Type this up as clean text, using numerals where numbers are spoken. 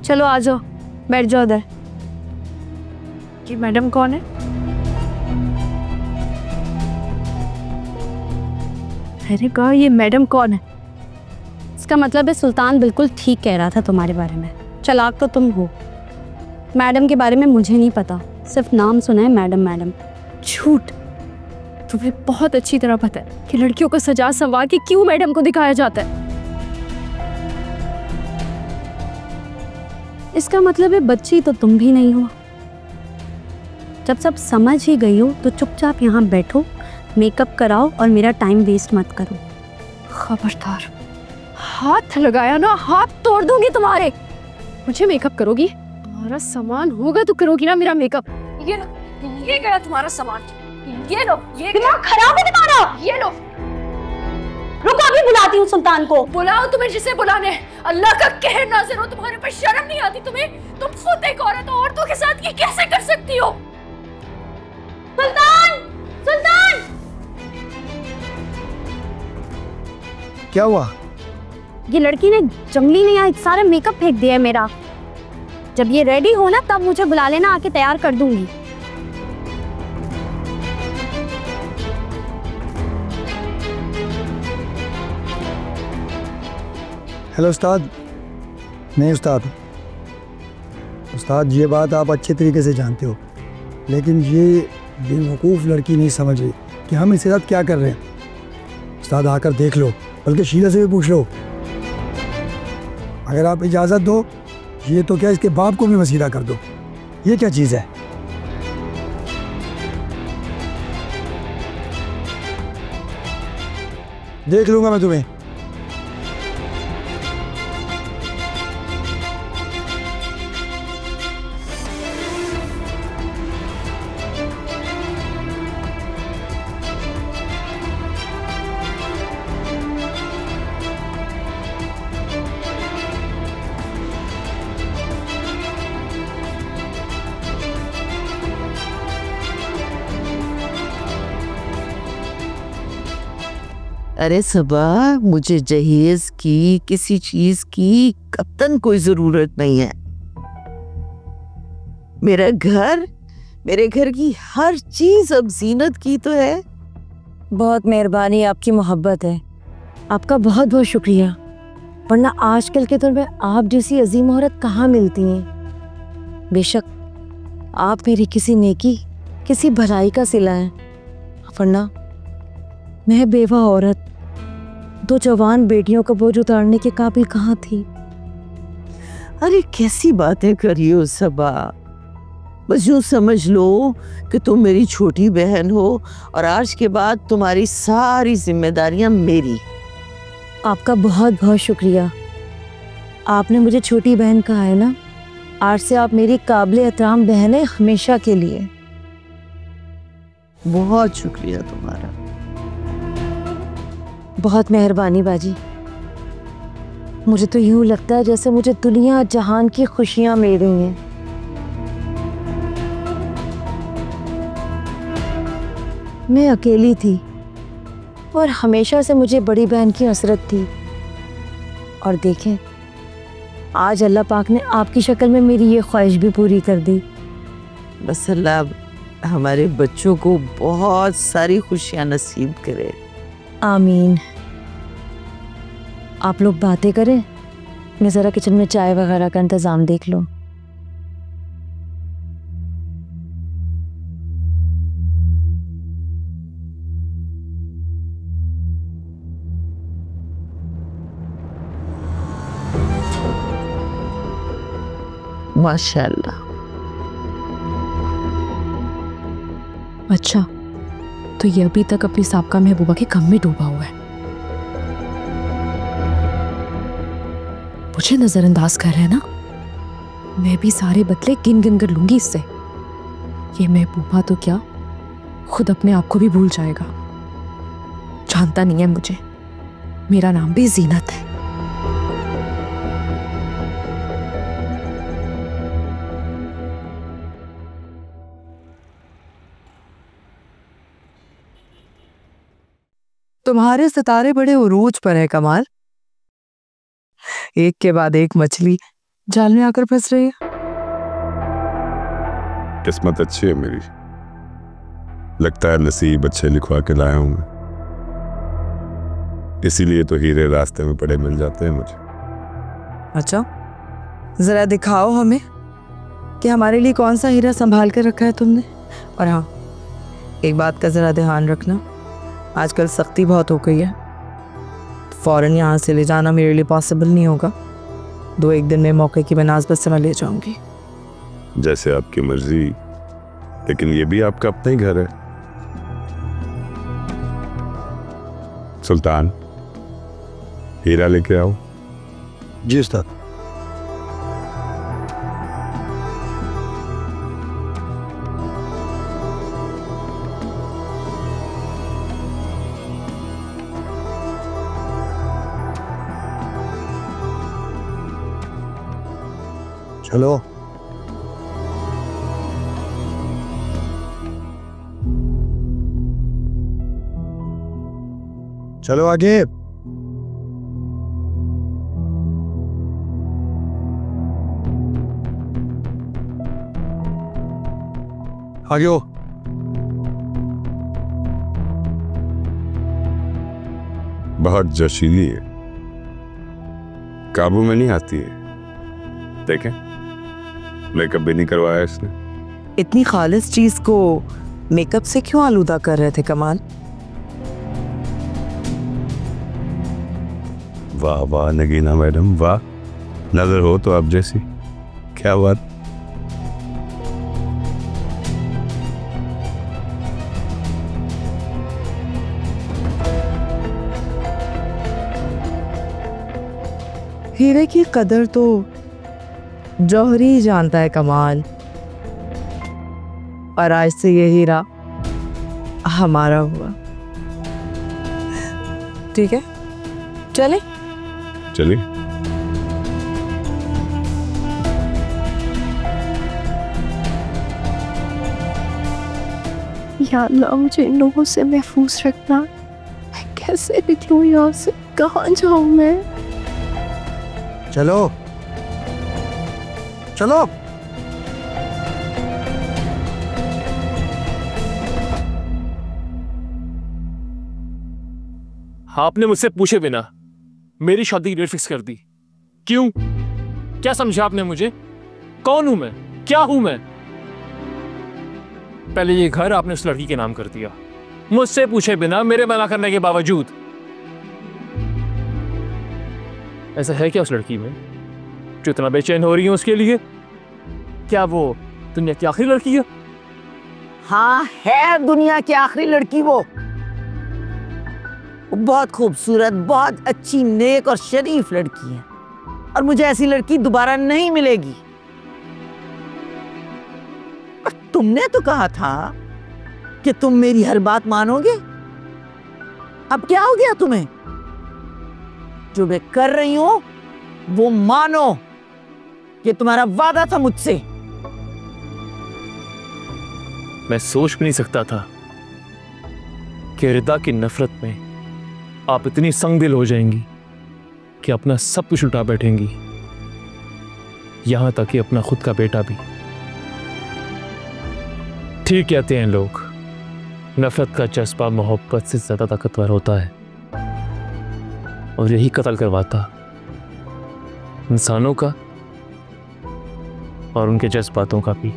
चलो आ जाओ, बैठ जाओ उधर। ये मैडम कौन है? मैंने कहा ये मैडम कौन है? इसका मतलब है सुल्तान बिल्कुल ठीक कह रहा था तुम्हारे बारे में। चालाक तो तुम हो। मैडम के बारे में मुझे नहीं पता, सिर्फ नाम सुना है मैडम मैडम। झूठ। तुम्हें बहुत अच्छी तरह पता है कि लड़कियों को सजा संवार के क्यों मैडम को दिखाया जाता है। इसका मतलब है बच्ची तो तुम भी नहीं हो। जब सब समझ ही गई हो तो चुपचाप यहाँ बैठो, मेकअप कराओ और मेरा टाइम वेस्ट मत करो। खबरदार, हाथ लगाया ना हाथ तोड़ दूंगी तुम्हारे। मुझे मेकअप करोगी? तुम्हारा सामान होगा तो करोगी ना मेरा मेकअप। ये लो, ये गया तुम्हारा सामान। ये लो, ये दिमाग खराब है तुम्हारा। ये लो। रुको, अभी बुलाती हूँ सुल्तान को। बुलाओ तुम्हें जिसे बुलाने। अल्लाह का कहर नाज़िर हो, तुम्हारे पर शर्म नहीं आती तुम्हें? तुम खुद एक औरत हो, औरतों के साथ ये कैसे कर सकती हो? सुल्तान, सुल्तान! क्या हुआ? ये लड़की ने जंगली ने यहाँ सारा मेकअप फेंक दिया है मेरा। जब ये रेडी हो ना तब मुझे बुला लेना, आके तैयार कर दूंगी। हेलो उस्ताद। नहीं उस्ताद, उस्ताद ये बात आप अच्छे तरीके से जानते हो, लेकिन ये बेवकूफ़ लड़की नहीं समझ रही कि हम इसके साथ क्या कर रहे हैं। उस्ताद आकर देख लो, बल्कि शीला से भी पूछ लो। अगर आप इजाज़त दो, ये तो क्या इसके बाप को भी वसीला कर दो। ये क्या चीज़ है? देख लूँगा मैं तुम्हें। अरे सबा, मुझे जहेज की किसी चीज की कतन कोई जरूरत नहीं है। मेरे घर की हर चीज अब जीनत की तो है। बहुत मेहरबानी, आपकी मोहब्बत है। आपका बहुत बहुत शुक्रिया, वरना आजकल के दौर में आप जैसी अजीम औरत कहाँ मिलती हैं। बेशक आप मेरी किसी नेकी, किसी भलाई का सिला हैं, वरना मैं बेवा औरत, दो जवान बेटियों का बोझ उतारने के काबिल कहाँ थी। अरे कैसी बातें कर रही हो सबा। बस यूं समझ लो कि तुम मेरी छोटी बहन हो और आज के बाद तुम्हारी सारी जिम्मेदारियां मेरी। आपका बहुत बहुत शुक्रिया। आपने मुझे छोटी बहन कहा है ना, आज से आप मेरी काबिल एहतराम बहन है हमेशा के लिए। बहुत शुक्रिया तुम्हारा। बहुत मेहरबानी बाजी। मुझे तो यूं लगता है जैसे मुझे दुनिया जहान की खुशियां मिल रही हैं। मैं अकेली थी और हमेशा से मुझे बड़ी बहन की हसरत थी, और देखें आज अल्लाह पाक ने आपकी शक्ल में मेरी ये ख्वाहिश भी पूरी कर दी। बस अल्लाह हमारे बच्चों को बहुत सारी खुशियां नसीब करे। आमीन। आप लोग बातें करें, मैं ज़रा किचन में चाय वगैरह का इंतज़ाम देख लूँ। माशाल्लाह। अच्छा, तो ये अभी तक अपनी साबका महबूबा के गम में डूबा हुआ है, मुझे नजरअंदाज कर रहा है ना। मैं भी सारे बदले गिन गिन कर लूंगी इससे। ये महबूबा तो क्या, खुद अपने आप को भी भूल जाएगा। जानता नहीं है मुझे, मेरा नाम भी जीनत है। तुम्हारे सितारे बड़े उरूज पर है कमाल। एक के बाद एक मछली जाल में आकर फंस रही है। किस्मत अच्छी है मेरी, लगता है नसीब अच्छे लिखवा के लाया हूं मैं, इसीलिए तो हीरे रास्ते में पड़े मिल जाते हैं मुझे। अच्छा, जरा दिखाओ हमें कि हमारे लिए कौन सा हीरा संभाल कर रखा है तुमने। और हाँ, एक बात का जरा ध्यान रखना, आजकल सख्ती बहुत हो गई है, फौरन यहाँ से ले जाना मेरे लिए पॉसिबल नहीं होगा। 2-1 दिन में मौके की बनास्बत से मैं ले जाऊंगी। जैसे आपकी मर्जी, लेकिन ये भी आपका अपना ही घर है। सुल्तान, हीरा लेके आओ। जी उस्ताद। चलो चलो आगे। आगे हो। बहुत जोशीली है, काबू में नहीं आती है। देखें, मेकअप भी नहीं करवाया इसने। इतनी खालिस चीज को मेकअप से क्यों आलूदा कर रहे थे कमाल? वाह वाह नगीना मैडम, वाह, नजर हो तो आप जैसी। क्या बात। हीरे की कदर तो जौहरी ही जानता है कमाल, और आज से ये हीरा हमारा हुआ। ठीक है, चले। चलिए। या अल्लाह, मुझे इन लोगों से महफूज रखना। मैं कैसे निकलूं यहाँ से, कहाँ जाऊं मैं? चलो चलो। आपने मुझसे पूछे बिना मेरी शादी की डेट फिक्स कर दी। क्यों? क्या समझा आपने मुझे? कौन हूं मैं? क्या हूं मैं? पहले ये घर आपने उस लड़की के नाम कर दिया, मुझसे पूछे बिना, मेरे मना करने के बावजूद। ऐसा है क्या उस लड़की में जो इतना बेचैन हो रही है उसके लिए? क्या वो दुनिया की आखिरी लड़की है? हाँ, है दुनिया की आखिरी लड़की वो बहुत खूबसूरत, बहुत अच्छी, नेक और शरीफ लड़की है, और मुझे ऐसी लड़की दोबारा नहीं मिलेगी। और तुमने तो कहा था कि तुम मेरी हर बात मानोगे। अब क्या हो गया तुम्हें? जो मैं कर रही हूं वो मानो, कि तुम्हारा वादा था मुझसे। मैं सोच भी नहीं सकता था कि रिदा की नफरत में आप इतनी संगदिल हो जाएंगी कि अपना सब कुछ लुटा बैठेंगी, यहां तक कि अपना खुद का बेटा भी। ठीक कहते हैं लोग, नफरत का जज्बा मोहब्बत से ज्यादा ताकतवर होता है, और यही कत्ल करवाता इंसानों का और उनके जज्बातों का भी।